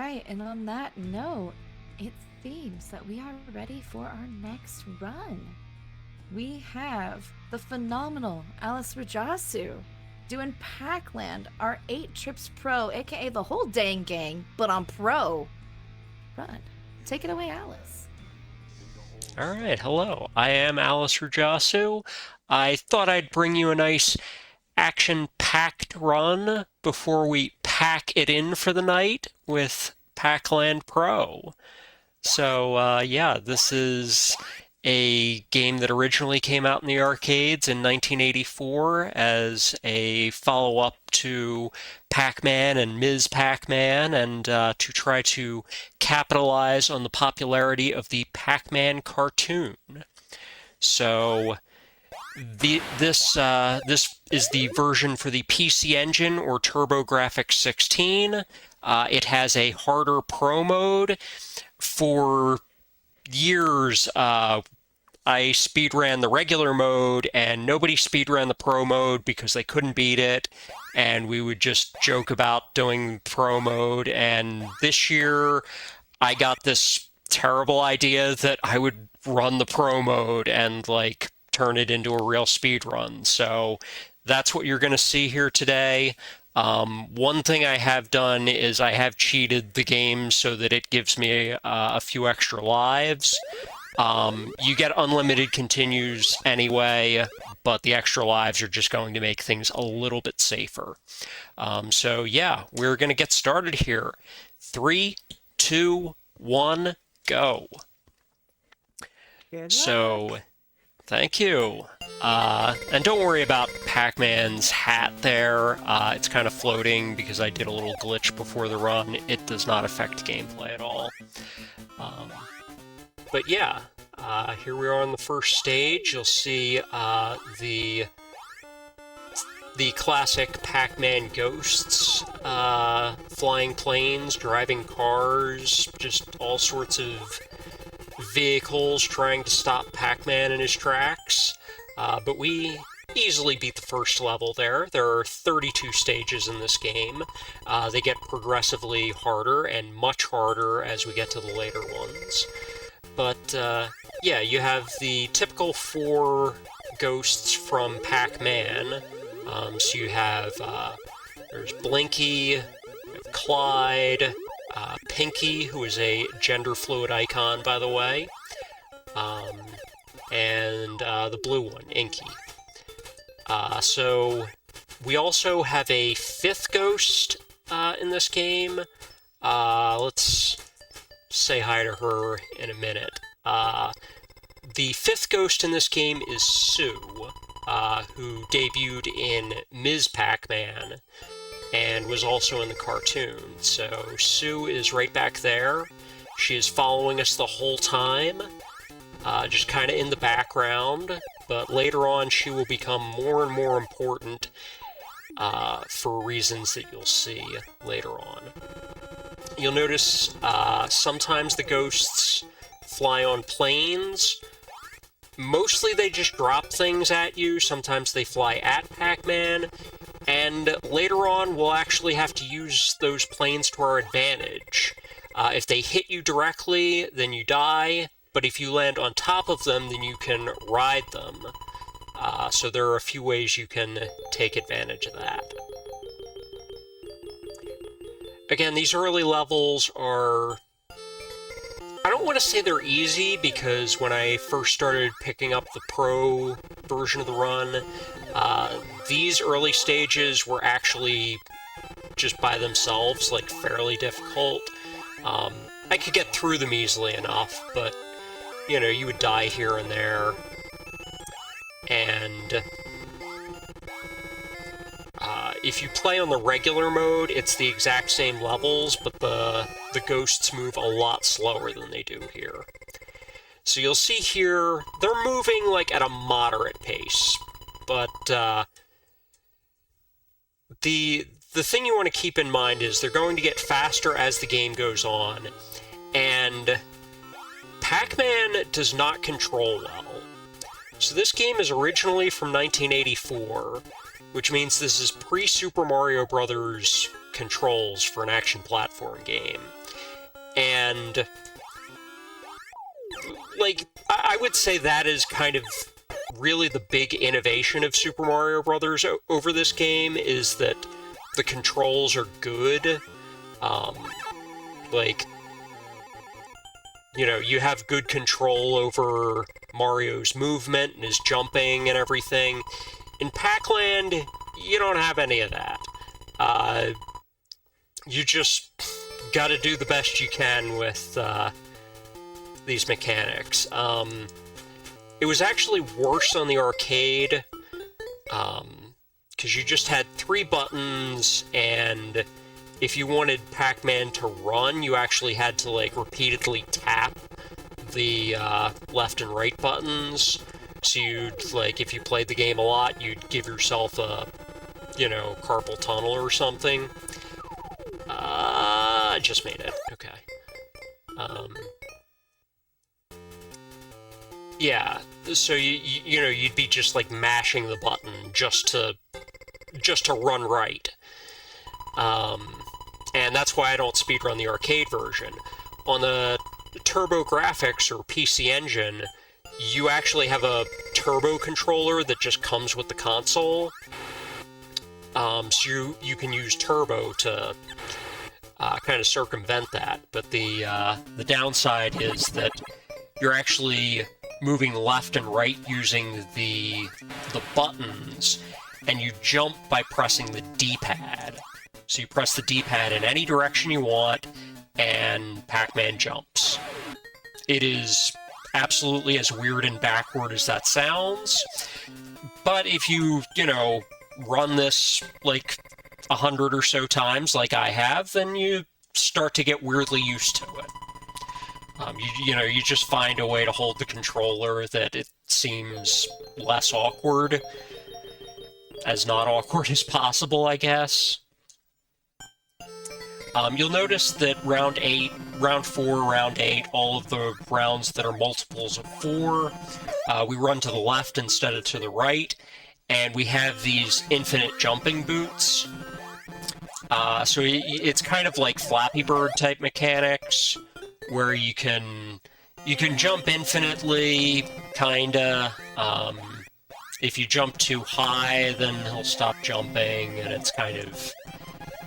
right, and on that note, it seems that we are ready for our next run. We have the phenomenal AlysRujasu doing Pac-Land, our 8 Trips Pro, aka the whole dang gang, but on Pro run. Take it away, Alice. All right, hello. I am AlysRujasu. I thought I'd bring you a nice action-packed run before we pack it in for the night with Pac-Land Pro. Yeah, this is a game that originally came out in the arcades in 1984 as a follow-up to Pac-Man and Ms. Pac-Man, and to try to capitalize on the popularity of the Pac-Man cartoon. So this is the version for the PC Engine or TurboGrafx 16. It has a harder Pro mode. For years, I speedran the regular mode, and nobody speedran the Pro mode because they couldn't beat it, and we would just joke about doing Pro mode. And this year, I got this terrible idea that I would run the Pro mode and like turn it into a real speed run. So that's what you're going to see here today. One thing I have done is I have cheated the game so that it gives me a few extra lives. You get unlimited continues anyway, but the extra lives are just going to make things a little bit safer. Yeah, we're going to get started here. 3, 2, 1, go. Good So, luck. thank you. And don't worry about Pac-Man's hat there. It's kind of floating because I did a little glitch before the run. It does not affect gameplay at all. Um, but yeah, here we are on the first stage. You'll see the classic Pac-Man ghosts, flying planes, driving cars, just all sorts of vehicles trying to stop Pac-Man in his tracks. But we easily beat the first level there. There are 32 stages in this game. They get progressively harder and much harder as we get to the later ones. But yeah, you have the typical 4 ghosts from Pac-Man. So you have, there's Blinky, Clyde, Pinky, who is a gender fluid icon, by the way, and the blue one, Inky. So we also have a 5th ghost in this game. Let's say hi to her in a minute. The 5th ghost in this game is Sue, who debuted in Ms. Pac-Man and was also in the cartoon. So Sue is right back there. She is following us the whole time, just kind of in the background, but later on she will become more and more important for reasons that you'll see later on. You'll notice sometimes the ghosts fly on planes. Mostly they just drop things at you. Sometimes they fly at Pac-Man. And later on, we'll actually have to use those planes to our advantage. If they hit you directly, then you die. But if you land on top of them, then you can ride them. So there are a few ways you can take advantage of that. Again, these early levels are... I don't want to say they're easy, because when I first started picking up the Pro version of the run, these early stages were actually just by themselves, like, fairly difficult. I could get through them easily enough, but, you know, you would die here and there. And if you play on the regular mode, it's the exact same levels, but the ghosts move a lot slower than they do here. So you'll see here, they're moving like at a moderate pace, but the thing you want to keep in mind is they're going to get faster as the game goes on, and Pac-Man does not control well. So this game is originally from 1984, which means this is pre-Super Mario Bros. controls for an action platform game. And, like, I would say that is kind of really the big innovation of Super Mario Brothers over this game, is that the controls are good. Like, you know, you have good control over Mario's movement and his jumping and everything. In Pac-Land, you don't have any of that. You just gotta do the best you can with these mechanics. It was actually worse on the arcade, because you just had 3 buttons, and if you wanted Pac-Man to run, you actually had to, like, repeatedly tap the left and right buttons. So you'd, like, if you played the game a lot, you'd give yourself a, you know, carpal tunnel or something. I just made it. Okay. Yeah, so you know, you'd be just, like, mashing the button just to run right. And that's why I don't speedrun the arcade version. On the TurboGrafx or PC Engine, you actually have a turbo controller that just comes with the console. So you can use turbo to kind of circumvent that. But the downside is that you're actually moving left and right using the buttons, and you jump by pressing the D-pad. So you press the D-pad in any direction you want, and Pac-Man jumps. It is absolutely as weird and backward as that sounds, but if you know, run this like 100 or so times like I have, then you start to get weirdly used to it. You know, you just find a way to hold the controller that it seems less awkward, as not awkward as possible, I guess. You'll notice that round 4, round 8, all of the rounds that are multiples of 4, we run to the left instead of to the right, and we have these infinite jumping boots. So it's kind of like Flappy Bird type mechanics, where you can jump infinitely, kinda. If you jump too high, then he'll stop jumping, and it's kind of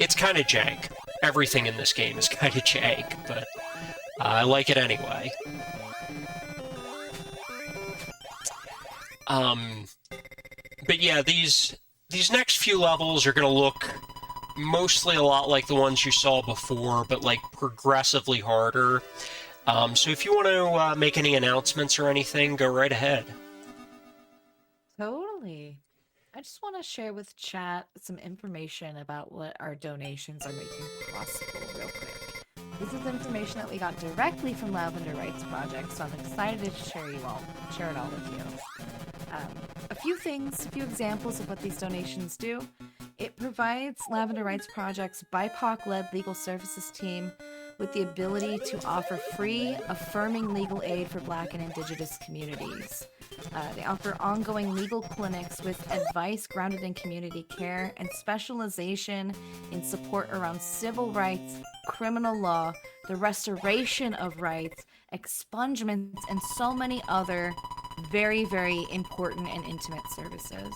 jank. Everything in this game is kind of jank, but I like it anyway. But yeah, these next few levels are going to look mostly a lot like the ones you saw before, but like progressively harder. So if you want to make any announcements or anything, go right ahead. Totally. I just want to share with chat some information about what our donations are making possible real quick. This is information that we got directly from Lavender Rights Project, so I'm excited to share it all with you. A few examples of what these donations do. It provides Lavender Rights Project's BIPOC-led legal services team with the ability to offer free, affirming legal aid for Black and Indigenous communities. They offer ongoing legal clinics with advice grounded in community care and specialization in support around civil rights, criminal law, the restoration of rights, expungements, and so many other very, very important and intimate services.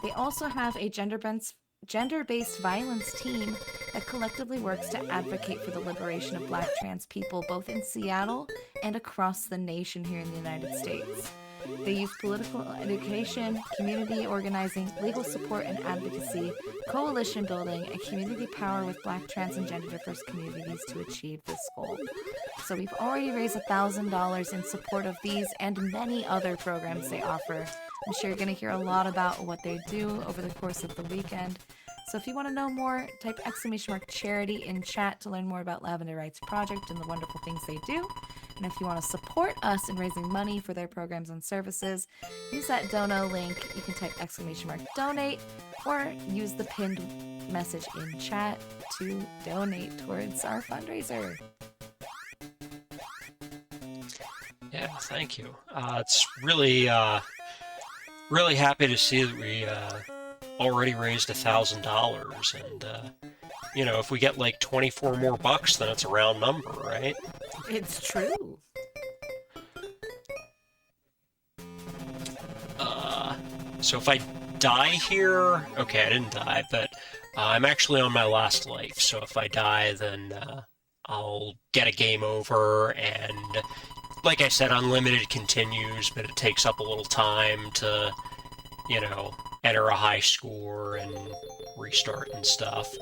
They also have a gender-based violence team that collectively works to advocate for the liberation of Black trans people both in Seattle and across the nation here in the United States. They use political education, community organizing, legal support and advocacy, coalition building, and community power with Black, trans, and gender diverse communities to achieve this goal. So we've already raised $1,000 in support of these and many other programs they offer. I'm sure you're going to hear a lot about what they do over the course of the weekend. So if you want to know more, type !charity in chat to learn more about Lavender Rights Project and the wonderful things they do. And if you want to support us in raising money for their programs and services, use that dono link. You can type !donate or use the pinned message in chat to donate towards our fundraiser. Yeah, thank you. It's really happy to see that we already raised $1,000, and you know, if we get like 24 more bucks, then it's a round number, right? It's true. So if I die here, okay, I didn't die, but I'm actually on my last life, so if I die, then I'll get a game over, and like I said, unlimited continues, but it takes up a little time to, you know, enter a high score and restart and stuff.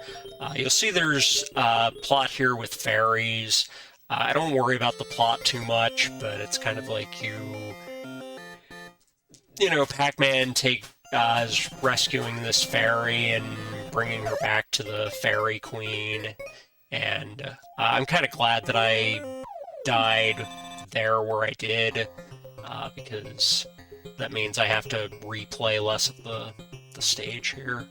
You'll see there's a plot here with fairies. I don't worry about the plot too much, but it's kind of like you know, Pac-Man is rescuing this fairy and bringing her back to the Fairy Queen, and I'm kind of glad that I died there where I did, because that means I have to replay less of the stage here.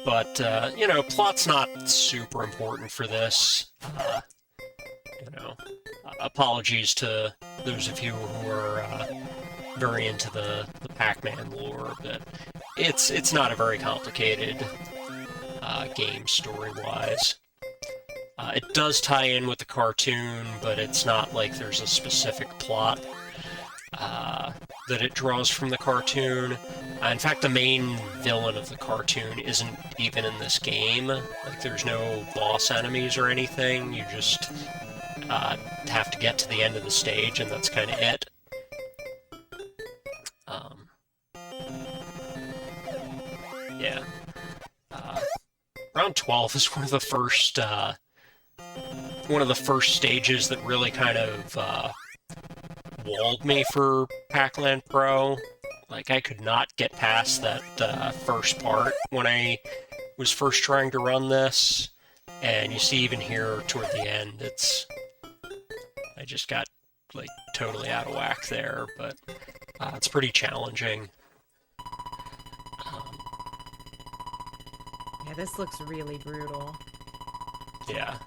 But, you know, plot's not super important for this. You know, apologies to those of you who are very into the Pac-Man lore, but it's not a very complicated game story-wise. It does tie in with the cartoon, but it's not like there's a specific plot that it draws from the cartoon. In fact, the main villain of the cartoon isn't even in this game. Like, there's no boss enemies or anything. You just have to get to the end of the stage, and that's kind of it. Yeah. Round 12 is one of the first stages that really kind of walled me for Pac-Land Pro. Like, I could not get past that first part when I was first trying to run this. And you see even here toward the end, I just got, like, totally out of whack there, but it's pretty challenging. Yeah, this looks really brutal. Yeah.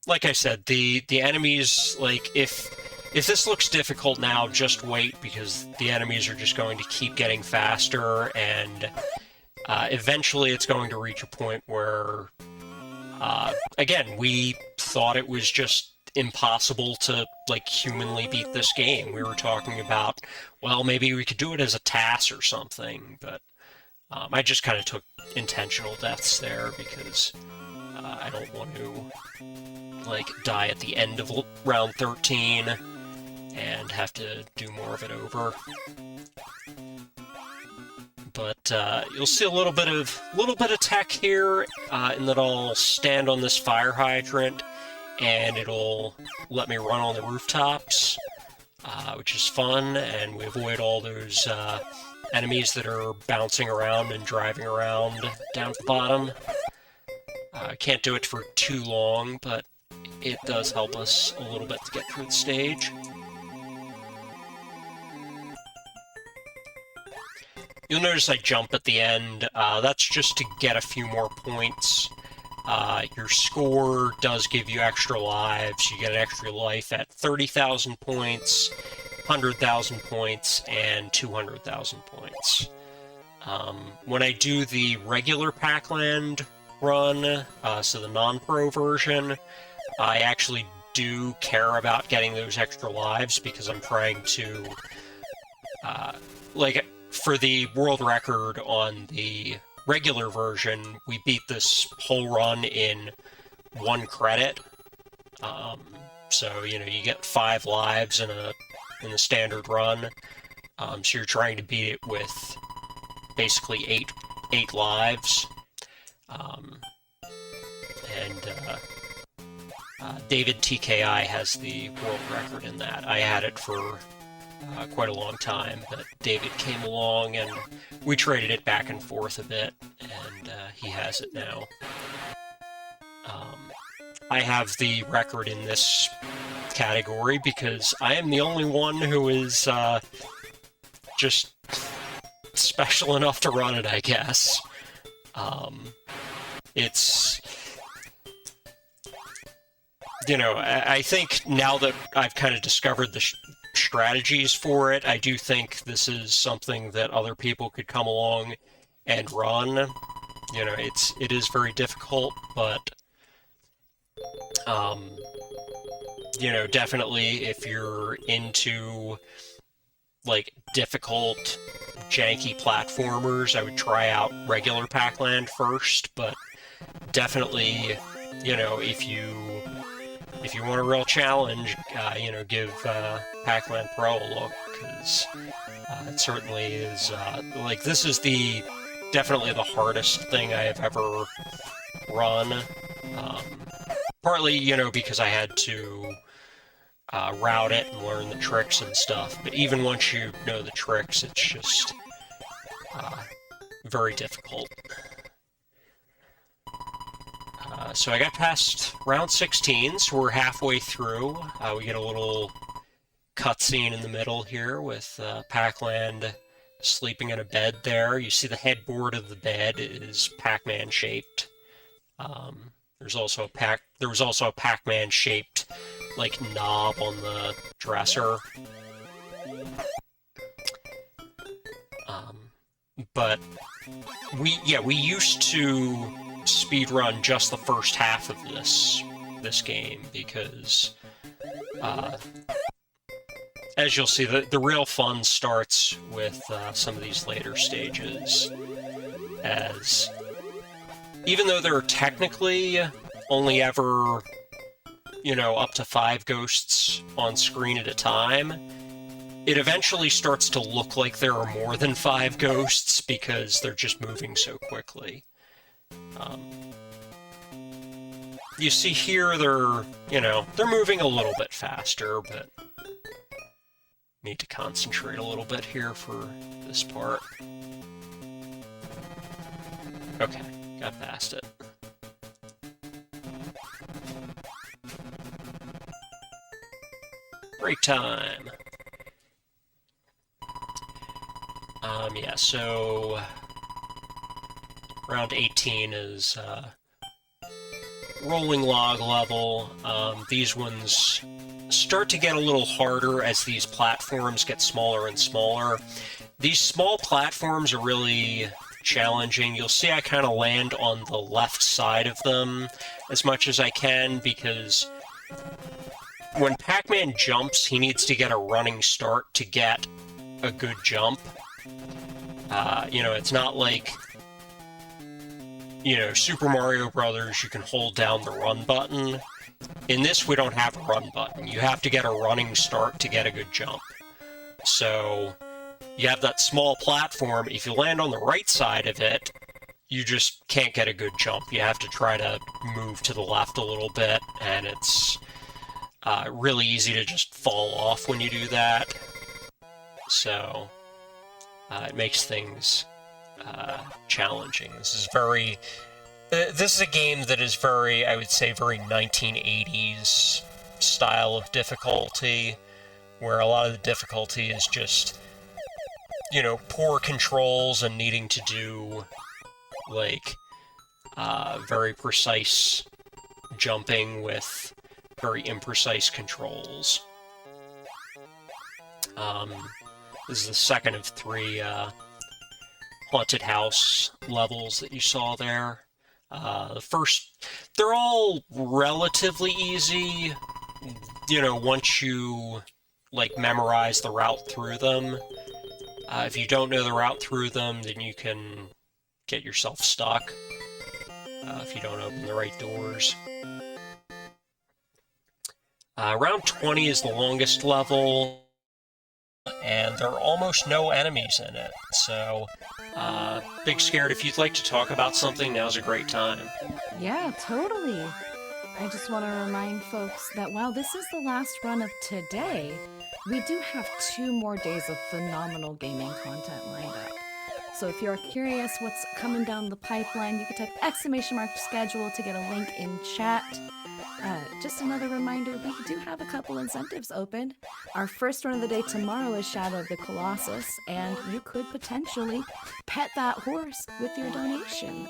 Like I said, the enemies, like, if this looks difficult now, just wait, because the enemies are just going to keep getting faster, and eventually it's going to reach a point where, again, we thought it was just impossible to, like, humanly beat this game. We were talking about, well, maybe we could do it as a TAS or something, but I just kind of took intentional deaths there because I don't want to, like, die at the end of round 13 and have to do more of it over. But you'll see a little bit of tech here, in that I'll stand on this fire hydrant and it'll let me run on the rooftops, which is fun, and we avoid all those enemies that are bouncing around and driving around down at the bottom. I can't do it for too long, but it does help us a little bit to get through the stage. You'll notice I jump at the end. That's just to get a few more points. Your score does give you extra lives. You get an extra life at 30,000 points, 100,000 points, and 200,000 points. When I do the regular Pac-Land run, so the non-pro version, I actually do care about getting those extra lives because I'm trying to, like, for the world record on the regular version, we beat this whole run in 1 credit. So, you know, you get 5 lives in the standard run. So you're trying to beat it with basically 8 lives. David TKI has the world record in that. I had it for quite a long time, but David came along and we traded it back and forth a bit, and he has it now. I have the record in this category because I am the only one who is just special enough to run it, I guess. It's... You know, I think now that I've kind of discovered the strategies for it, I do think this is something that other people could come along and run. You know, it is very difficult, but you know, definitely if you're into like difficult, janky platformers, I would try out regular Pac-Land first, but definitely, you know, if you want a real challenge, you know, give Pac-Land Pro a look, because it certainly is, like, this is definitely the hardest thing I have ever run. Partly, you know, because I had to route it and learn the tricks and stuff, but even once you know the tricks, it's just very difficult. So I got past round 16, so we're halfway through. We get a little cutscene in the middle here with Pac-Land sleeping in a bed there. You see the headboard of the bed is Pac-Man shaped. There was also a Pac-Man shaped like knob on the dresser. But we used to speedrun just the first half of this game because as you'll see, the real fun starts with some of these later stages, as even though there are technically only ever, you know, up to 5 ghosts on screen at a time, it eventually starts to look like there are more than 5 ghosts because they're just moving so quickly. You see here they're moving a little bit faster, but need to concentrate a little bit here for this part. Okay, got past it. Break time. Yeah, so round 18 is rolling log level. These ones start to get a little harder as these platforms get smaller and smaller. These small platforms are really challenging. You'll see I kind of land on the left side of them as much as I can, because when Pac-Man jumps, he needs to get a running start to get a good jump. You know, it's not like, you know, Super Mario Brothers, you can hold down the run button. In this, we don't have a run button. You have to get a running start to get a good jump. So, you have that small platform. If you land on the right side of it, you just can't get a good jump. You have to try to move to the left a little bit, and it's really easy to just fall off when you do that. So, it makes things challenging. This is a game that is very, I would say, very 1980s style of difficulty, where a lot of the difficulty is just, you know, poor controls and needing to do, like, very precise jumping with very imprecise controls. This is the second of 3 haunted house levels that you saw there. The first, they're all relatively easy, you know, once you, like, memorize the route through them. If you don't know the route through them, then you can get yourself stuck if you don't open the right doors. Round 20 is the longest level, and there are almost no enemies in it, so Big Scared, if you'd like to talk about something, now's a great time. Yeah, totally. I just want to remind folks that while this is the last run of today, we do have 2 more days of phenomenal gaming content lined up. So if you're curious what's coming down the pipeline, you can type !schedule to get a link in chat. Just another reminder, we do have a couple incentives open. Our first run of the day tomorrow is Shadow of the Colossus, and you could potentially pet that horse with your donations.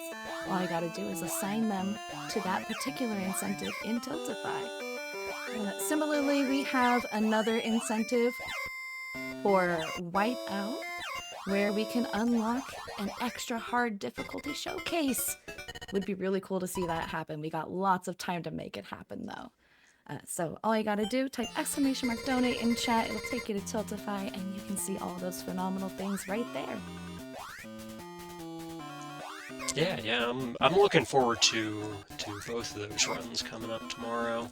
All you gotta do is assign them to that particular incentive in Tiltify. Similarly, we have another incentive for Wipeout. where we can unlock an extra hard difficulty showcase. Would be really cool to see that happen. We got lots of time to make it happen, though. So all you gotta do, type !donate in chat. It'll take you to Tiltify, and you can see all those phenomenal things right there. Yeah, I'm looking forward to both of those runs coming up tomorrow.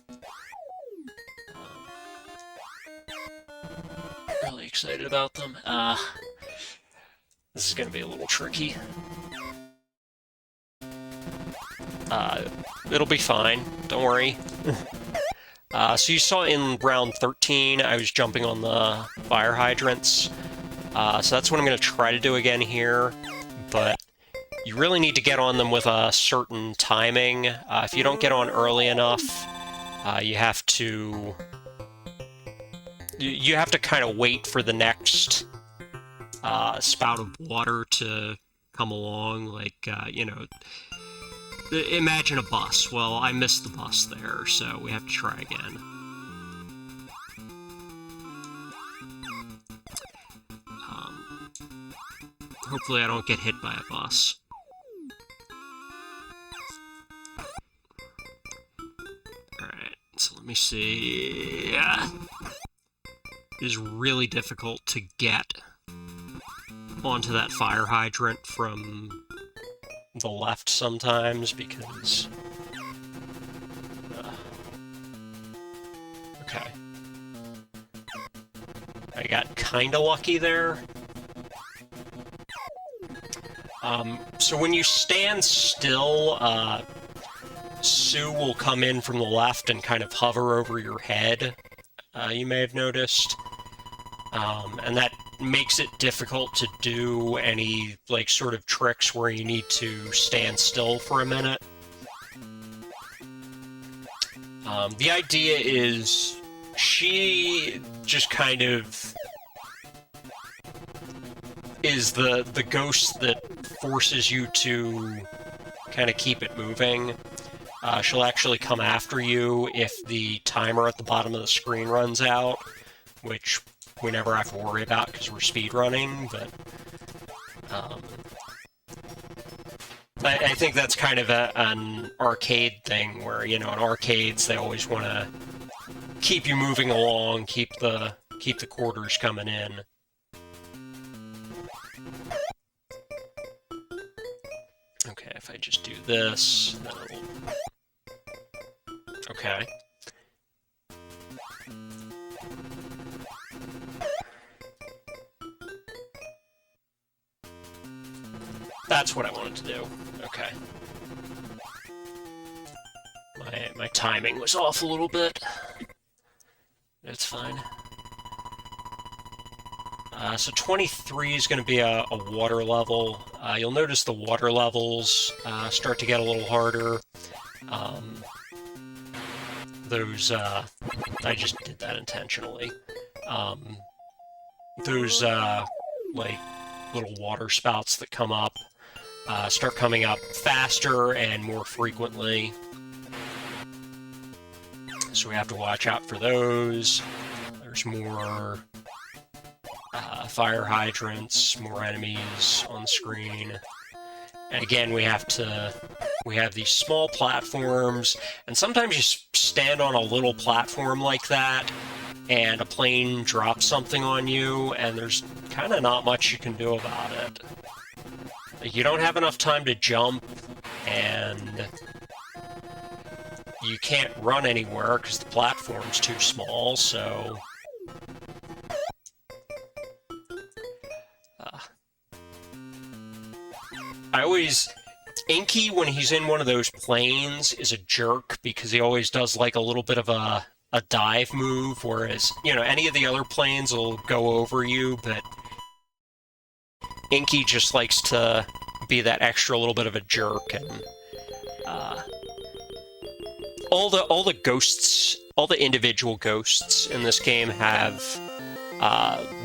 Really excited about them. This is gonna be a little tricky. It'll be fine, don't worry. So you saw in round 13, I was jumping on the fire hydrants. So that's what I'm going to try to do again here, but you really need to get on them with a certain timing. If you don't get on early enough, you have to kind of wait for the next spout of water to come along, like, you know, imagine a bus. Well, I missed the bus there, so we have to try again. Hopefully I don't get hit by a bus. Alright, so let me see. It is really difficult to get onto that fire hydrant from the left sometimes because... okay. I got kinda lucky there. So when you stand still, Sue will come in from the left and kind of hover over your head, you may have noticed. And that makes it difficult to do any, like, sort of tricks where you need to stand still for a minute. The idea is she just kind of is the ghost that forces you to kind of keep it moving. She'll actually come after you if the timer at the bottom of the screen runs out, which we never have to worry about because we're speedrunning, but I think that's kind of an arcade thing where, you know, in arcades they always want to keep you moving along, keep the quarters coming in. Okay, if I just do this, then it'll... Okay. That's what I wanted to do. Okay. My timing was off a little bit. It's fine. So 23 is going to be a water level. You'll notice the water levels start to get a little harder. Those, I just did that intentionally. Those, like, little water spouts that come up start coming up faster and more frequently. So we have to watch out for those. There's more fire hydrants, more enemies on the screen. And again, we have these small platforms, and sometimes you stand on a little platform like that, and a plane drops something on you, and there's kind of not much you can do about it. Like, you don't have enough time to jump, and you can't run anywhere because the platform's too small, so... Inky, when he's in one of those planes, is a jerk because he always does, like, a little bit of a dive move, whereas, you know, any of the other planes will go over you, but Inky just likes to be that extra little bit of a jerk, and all the ghosts, all the individual ghosts in this game have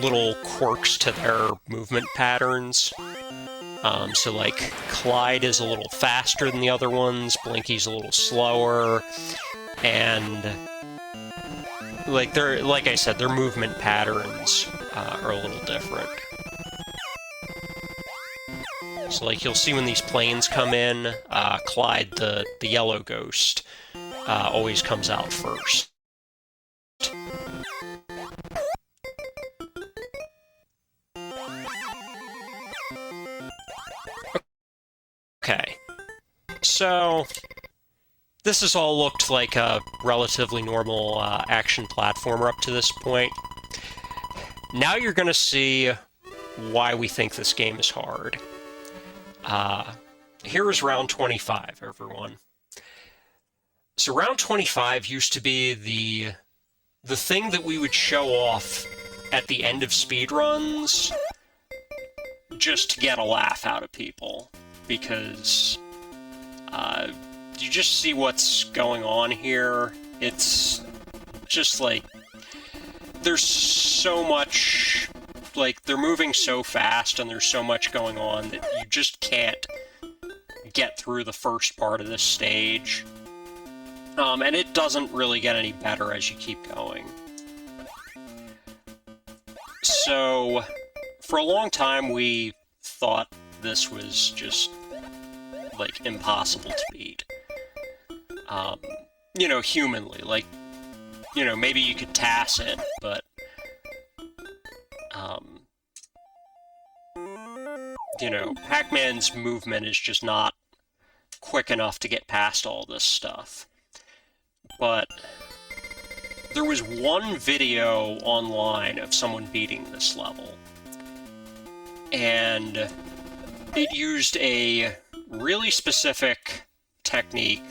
little quirks to their movement patterns. So, like, Clyde is a little faster than the other ones, Blinky's a little slower, and, like I said, their movement patterns are a little different. So, like, you'll see when these planes come in, Clyde, the yellow ghost, always comes out first. Okay, so this has all looked like a relatively normal action platformer up to this point. Now you're going to see why we think this game is hard. Here is round 25, everyone. So round 25 used to be the thing that we would show off at the end of speedruns just to get a laugh out of people, because you just see what's going on here. It's just like, there's so much, like, they're moving so fast and there's so much going on that you just can't get through the first part of this stage. And it doesn't really get any better as you keep going. So, for a long time we thought this was just, like, impossible to beat. You know, humanly, like, you know, maybe you could TAS it, but, you know, Pac-Man's movement is just not quick enough to get past all this stuff. But there was one video online of someone beating this level, and it used a really specific technique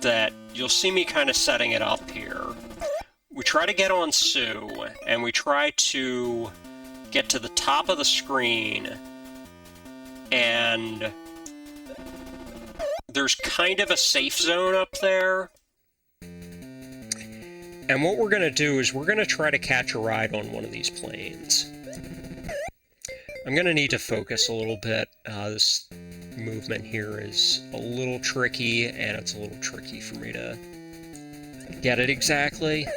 that you'll see me kind of setting it up here. We try to get on Sue, and we try to get to the top of the screen, and there's kind of a safe zone up there. And what we're going to do is we're going to try to catch a ride on one of these planes. I'm going to need to focus a little bit. This movement here is a little tricky, and it's a little tricky for me to get it exactly.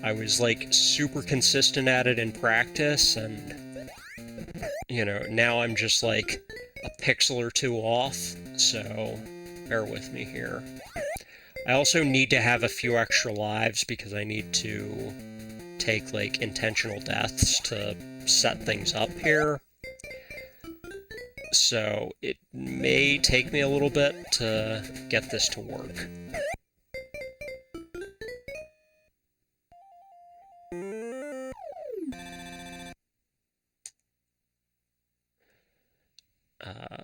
I was, like, super consistent at it in practice, and, you know, now I'm just, like, a pixel or two off, so bear with me here. I also need to have a few extra lives because I need to take, like, intentional deaths to set things up here. So it may take me a little bit to get this to work.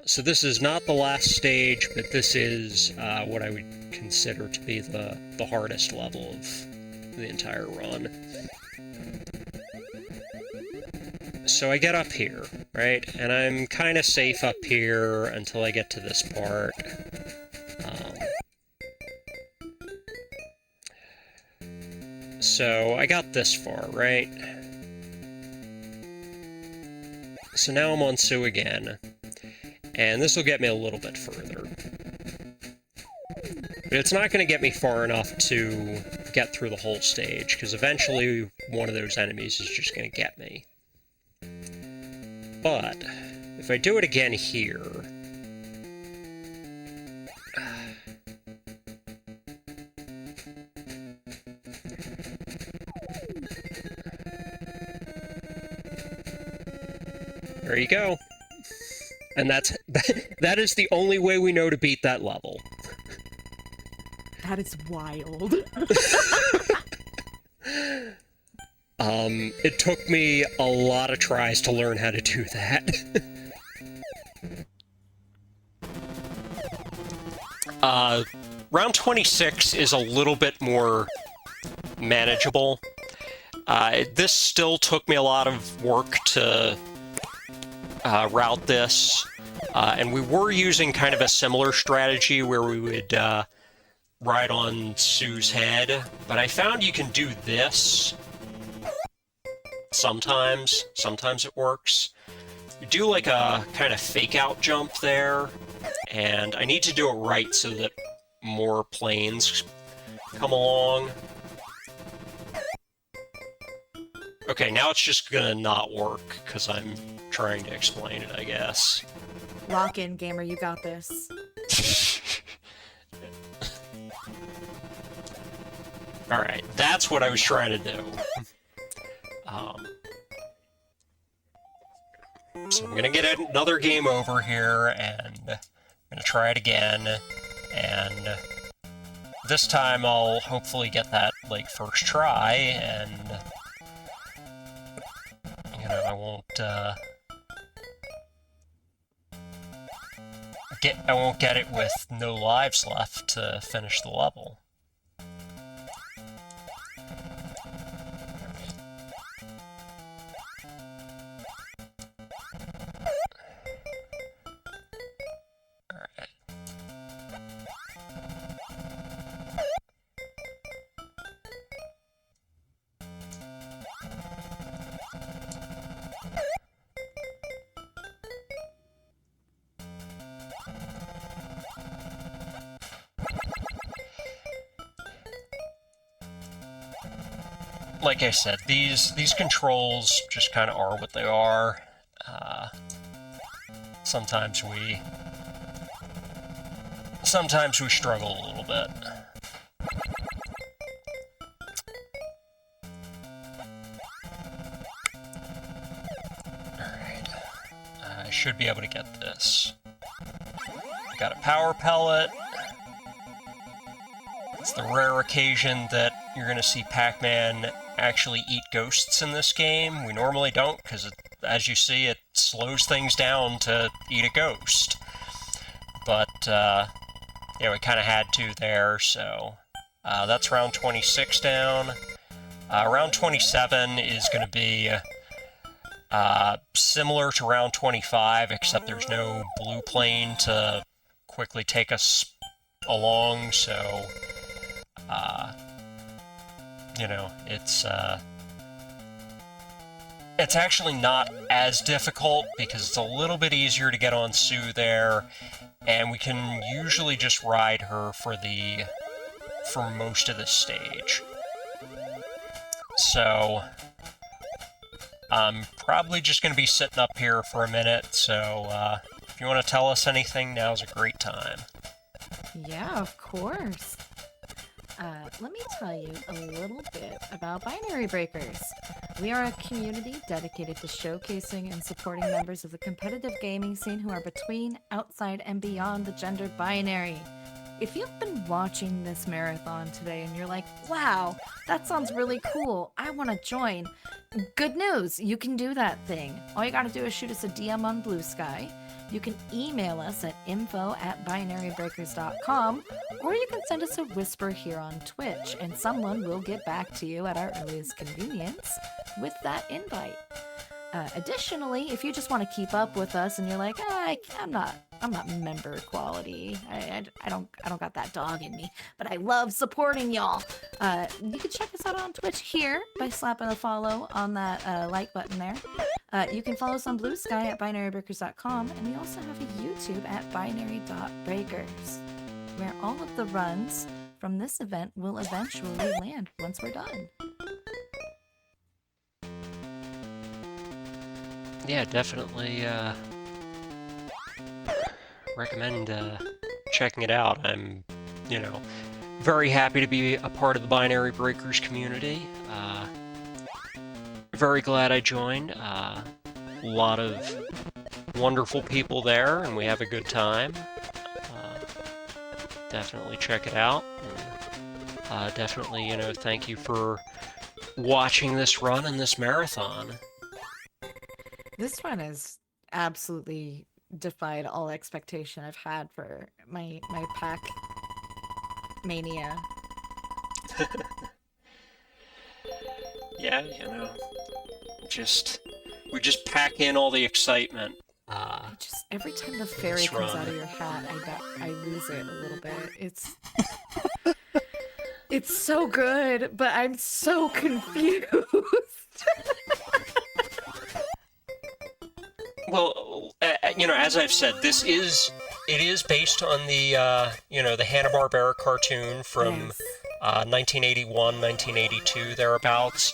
So this is not the last stage, but this is what I would consider to be the hardest level of the entire run. So I get up here, right? And I'm kind of safe up here until I get to this part. So I got this far, right? So now I'm on Sue again. And this will get me a little bit further. But it's not going to get me far enough to get through the whole stage, because eventually one of those enemies is just going to get me. But if I do it again here... There you go. And that is the only way we know to beat that level. That is wild. It took me a lot of tries to learn how to do that. Round 26 is a little bit more manageable. This still took me a lot of work to route this, and we were using kind of a similar strategy where we would ride on Sue's head, but I found you can do this sometimes. Sometimes it works. You do like a kind of fake-out jump there, and I need to do it right so that more planes come along. Okay, now it's just gonna not work, because I'm trying to explain it, I guess. Lock in, gamer, you got this. Alright, that's what I was trying to do. So I'm gonna get another game over here, and I'm gonna try it again, and this time I'll hopefully get that, like, first try, and, you know, I won't get it with no lives left to finish the level. Like I said, these controls just kind of are what they are. Sometimes we struggle a little bit. Alright. I should be able to get this. I got a power pellet. It's the rare occasion that you're going to see Pac-Man actually eat ghosts in this game. We normally don't, because as you see, it slows things down to eat a ghost. But, yeah, we kind of had to there, so that's round 26 down. Round 27 is going to be similar to round 25, except there's no blue plane to quickly take us along, so you know, it's actually not as difficult because it's a little bit easier to get on Sue there, and we can usually just ride her for most of the stage. So I'm probably just going to be sitting up here for a minute, so if you want to tell us anything, now's a great time. Yeah, of course. Let me tell you a little bit about Binary Breakers. We are a community dedicated to showcasing and supporting members of the competitive gaming scene who are between, outside, and beyond the gender binary. If you've been watching this marathon today and you're like, wow, that sounds really cool, I want to join, good news, you can do that thing. All you gotta do is shoot us a DM on Blue Sky. You can email us at info@binarybreakers.com, or you can send us a whisper here on Twitch, and someone will get back to you at our earliest convenience with that invite. Additionally, if you just want to keep up with us and you're like, I'm not member quality, I don't got that dog in me, but I love supporting y'all. You can check us out on Twitch here by slapping a follow on that like button there. You can follow us on Blue Sky at binarybreakers.com, and we also have a YouTube at binary.breakers, where all of the runs from this event will eventually land once we're done. Yeah, definitely recommend checking it out. I'm, you know, very happy to be a part of the Binary Breakers community. Very glad I joined. A lot of wonderful people there, and we have a good time. Definitely check it out. And, definitely, you know, thank you for watching this run and this marathon. This one has absolutely defied all expectation I've had for my pack mania. Yeah, you know, we just pack in all the excitement. Just every time the fairy comes out of your hat, I lose it a little bit. It's so good, but I'm so confused. Well, you know, as I've said, it is based on the you know, the Hanna-Barbera cartoon from 1981, 1982, thereabouts.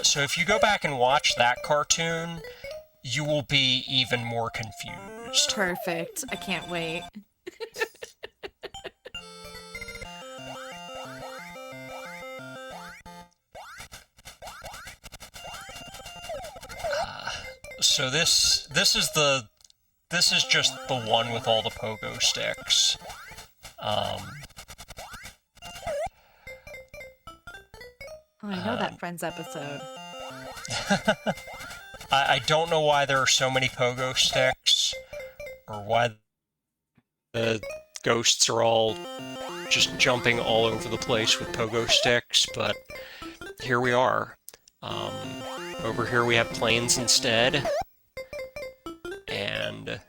So if you go back and watch that cartoon, you will be even more confused. Perfect. I can't wait. So this is just the one with all the pogo sticks. Oh, I know that Friends episode. I don't know why there are so many pogo sticks, or why the ghosts are all just jumping all over the place with pogo sticks, but here we are. Over here we have planes instead, and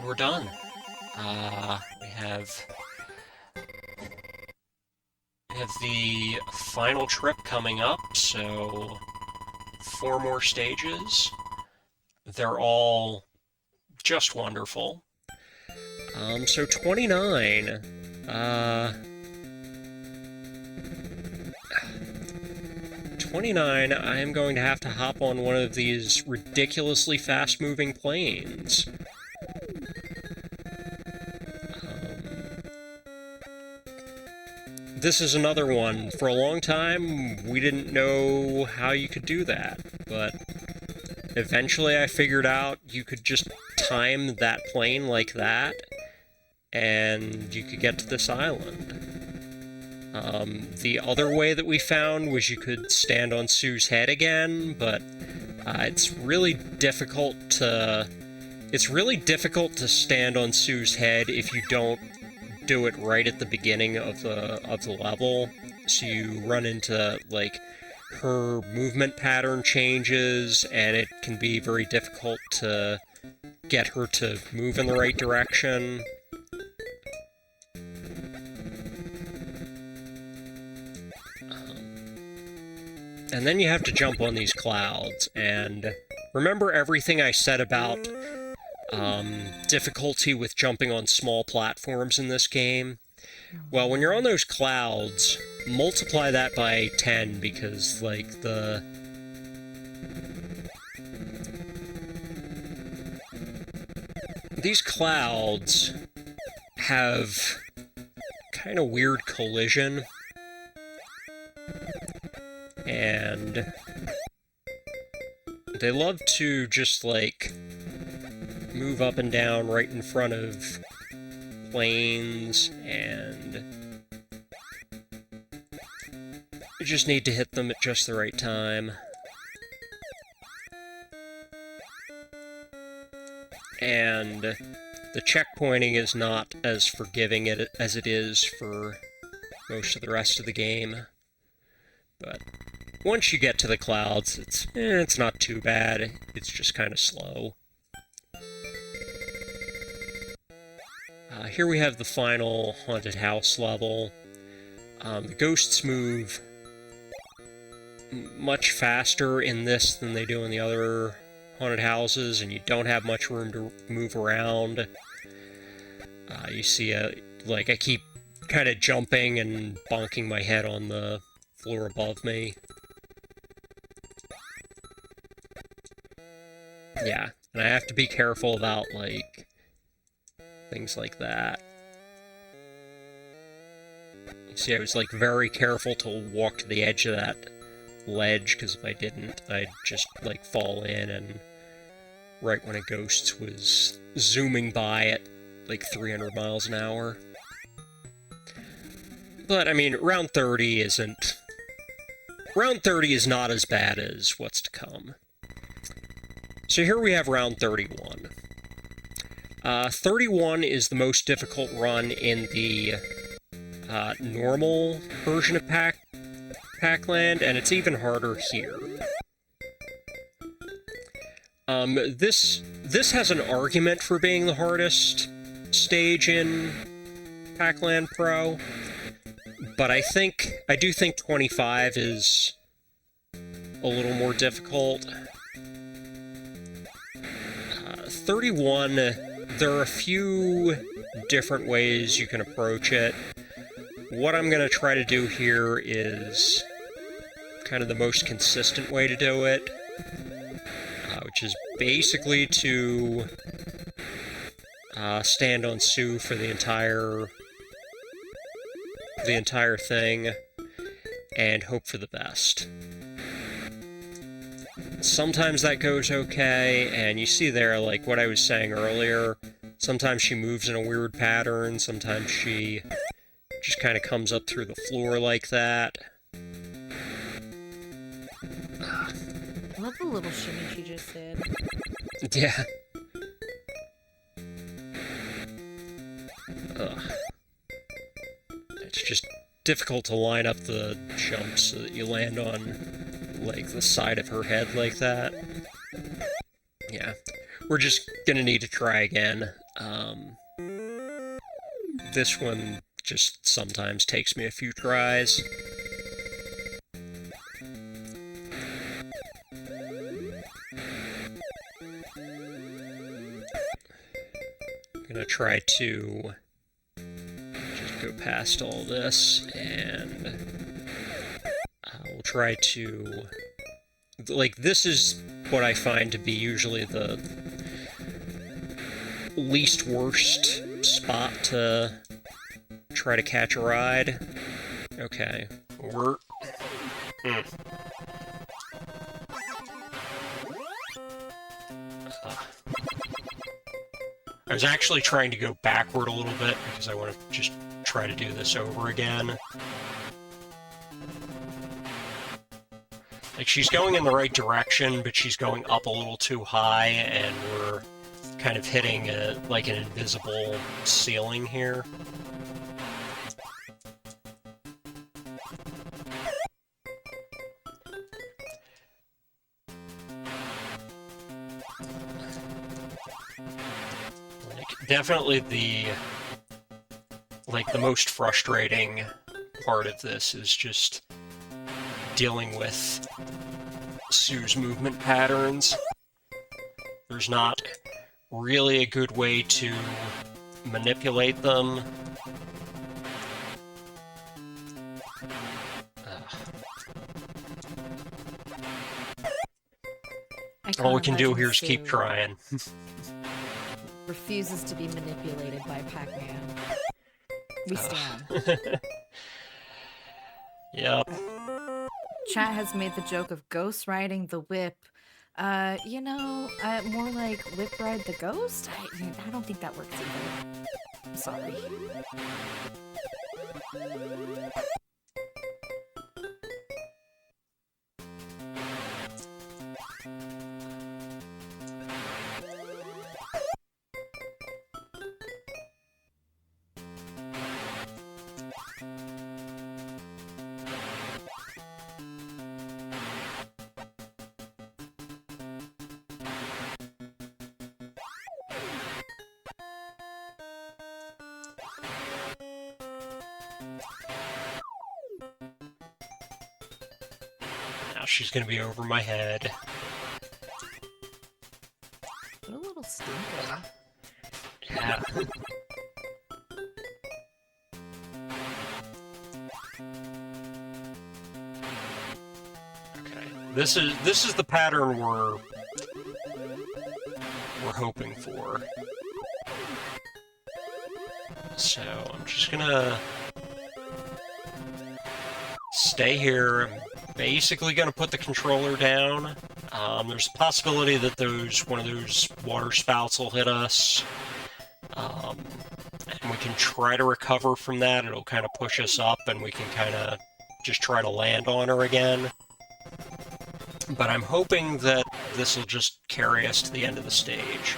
we're done. We have the final trip coming up, so 4 more stages. They're all just wonderful. So 29. 29, I am going to have to hop on one of these ridiculously fast-moving planes. This is another one. For a long time, we didn't know how you could do that, but eventually I figured out you could just time that plane like that, and you could get to this island. The other way that we found was you could stand on Sue's head again, but it's really difficult to stand on Sue's head if you don't do it right at the beginning of the level. So you run into, like, her movement pattern changes, and it can be very difficult to get her to move in the right direction. And then you have to jump on these clouds, and remember everything I said about difficulty with jumping on small platforms in this game? Well, when you're on those clouds, multiply that by 10, because, like, these clouds have kind of weird collision, and they love to just, like, move up and down right in front of planes, and you just need to hit them at just the right time. And the checkpointing is not as forgiving as it is for most of the rest of the game. But once you get to the clouds, it's not too bad. It's just kind of slow. Here we have the final haunted house level. The ghosts move much faster in this than they do in the other haunted houses, and you don't have much room to move around. You see, like, I keep kind of jumping and bonking my head on the floor above me. Yeah, and I have to be careful about, like, things like that. You see, I was, like, very careful to walk to the edge of that ledge, because if I didn't, I'd just, like, fall in, and right when a ghost was zooming by at, like, 300 miles an hour. But, I mean, round 30 isn't... Round 30 is not as bad as what's to come. So here we have round 31. 31 is the most difficult run in the normal version of Pac-Land, and it's even harder here. This has an argument for being the hardest stage in Pac-Land Pro, but I do think 25 is a little more difficult. 31 there are a few different ways you can approach it. What I'm going to try to do here is kind of the most consistent way to do it, which is basically to stand on Sue for the entire thing and hope for the best. Sometimes that goes okay, and you see there, like what I was saying earlier, sometimes she moves in a weird pattern, sometimes she just kind of comes up through the floor like that. I love the little shimmy she just did. Yeah. Ugh. It's just difficult to line up the jumps so that you land on, like, the side of her head like that. Yeah. We're just gonna need to try again. This one just sometimes takes me a few tries. I'm gonna try to just go past all this, and we'll try to... Like, this is what I find to be usually the least worst spot to try to catch a ride. Okay. We're... I was actually trying to go backward a little bit because I want to just try to do this over again. Like, she's going in the right direction, but she's going up a little too high, and we're kind of hitting like an invisible ceiling here. Definitely the most frustrating part of this is just dealing with Sue's movement patterns. There's not really a good way to manipulate them. All we can do here is keep trying. Refuses to be manipulated by Pac-Man. We stand. Yep. Chat has made the joke of ghost riding the whip. You know, more like whip ride the ghost? I don't think that works either. I'm sorry. She's gonna be over my head. What a little stinker. Yeah. Okay. This is the pattern we're hoping for. So I'm just gonna stay here. I'm basically gonna put the controller down. There's a possibility that one of those water spouts will hit us. And we can try to recover from that. It'll kind of push us up, and we can kind of just try to land on her again. But I'm hoping that this will just carry us to the end of the stage.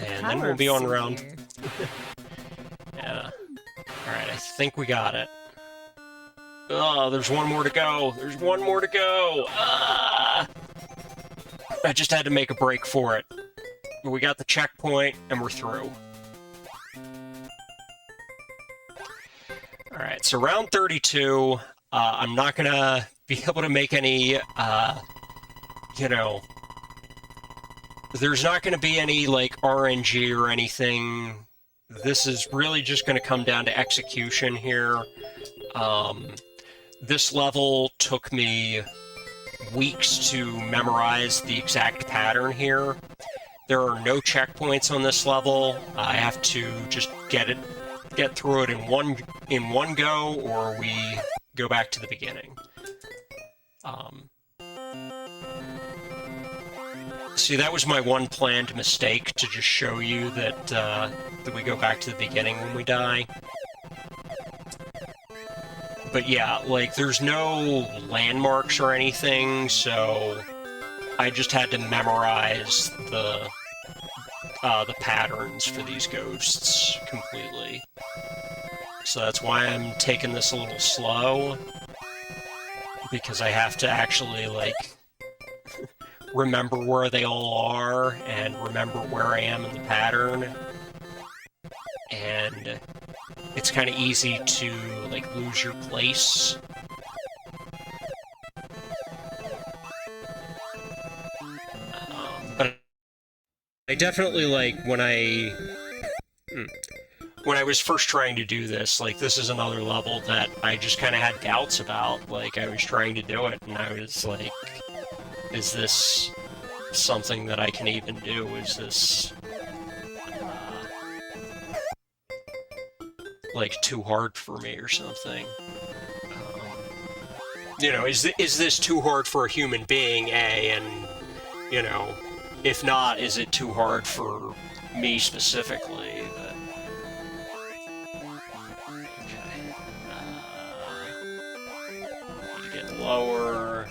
And then we'll be on round... Yeah. Alright, I think we got it. Oh, there's one more to go. There's one more to go. Ah! I just had to make a break for it. But we got the checkpoint, and we're through. Alright, so round 32, I'm not gonna be able to make any, you know, there's not going to be any like RNG or anything. This is really just going to come down to execution here. This level took me weeks to memorize the exact pattern here. There are no checkpoints on this level. I have to just get through it in one go, or we go back to the beginning. See, that was my one planned mistake, to just show you that we go back to the beginning when we die. But yeah, like, there's no landmarks or anything, so I just had to memorize the patterns for these ghosts completely. So that's why I'm taking this a little slow, because I have to actually, like, remember where they all are, and remember where I am in the pattern. And it's kind of easy to, like, lose your place. But I definitely, like, when I was first trying to do this, like, this is another level that I just kind of had doubts about. Like, I was trying to do it, and I was like, is this something that I can even do? Is this like too hard for me or something? You know, is this too hard for a human being, A, and, you know, if not, is it too hard for me specifically? But... okay. Need to get lower,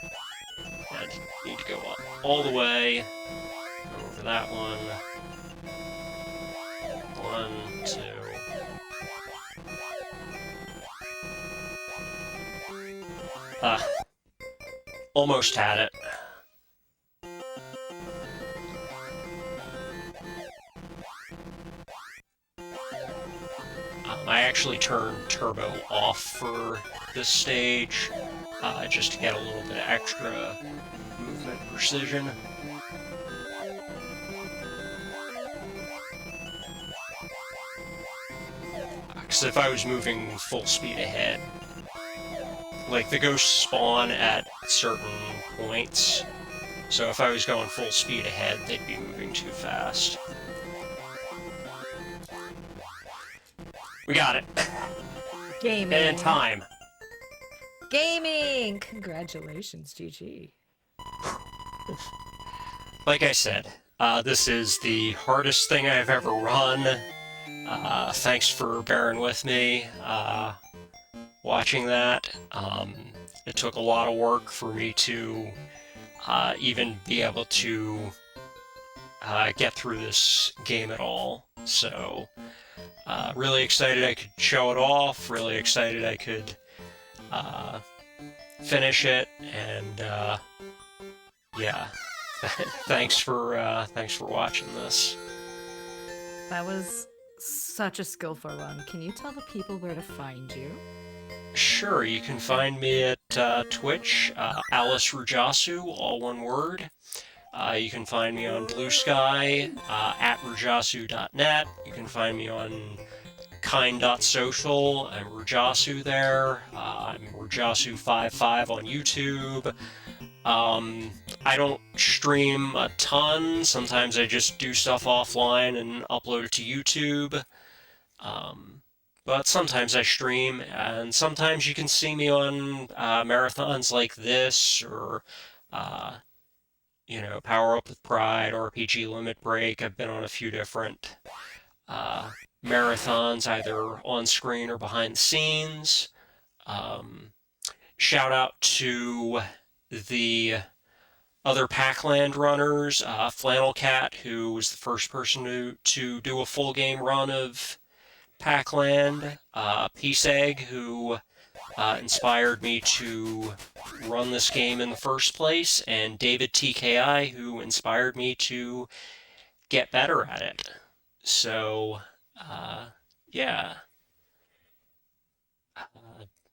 and need to go up all the way, over that one. 1, 2... almost had it. I actually turned turbo off for this stage, just to get a little bit of extra movement precision. Because if I was moving full speed ahead, like, the ghosts spawn at certain points, so if I was going full speed ahead, they'd be moving too fast. We got it. Gaming. And time. Gaming! Congratulations, GG. Like I said, this is the hardest thing I've ever run. Thanks for bearing with me. Watching that. It took a lot of work for me to even be able to get through this game at all. So, really excited I could show it off, really excited I could finish it, and yeah, thanks for watching this. That was such a skillful run. Can you tell the people where to find you? Sure, you can find me at Twitch, AlysRujasu, all one word. You can find me on Blue Sky, at rujasu.net. You can find me on kind.social. I'm Rujasu there. I'm Rujasu55 on YouTube. I don't stream a ton. Sometimes I just do stuff offline and upload it to YouTube. But sometimes I stream, and sometimes you can see me on marathons like this, or, you know, Power Up with Pride, RPG Limit Break. I've been on a few different marathons, either on screen or behind the scenes. Shout out to the other Pac-Land runners, Flannel Cat, who was the first person to do a full game run of Pac-Land, Peace Egg, who inspired me to run this game in the first place, and David TKI, who inspired me to get better at it. So, yeah.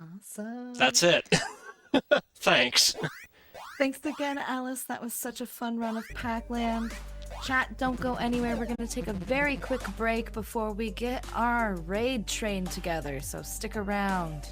Awesome. That's it. Thanks. Thanks again, Alice. That was such a fun run of Pac-Land. Chat, don't go anywhere. We're going to take a very quick break before we get our raid train together, so stick around.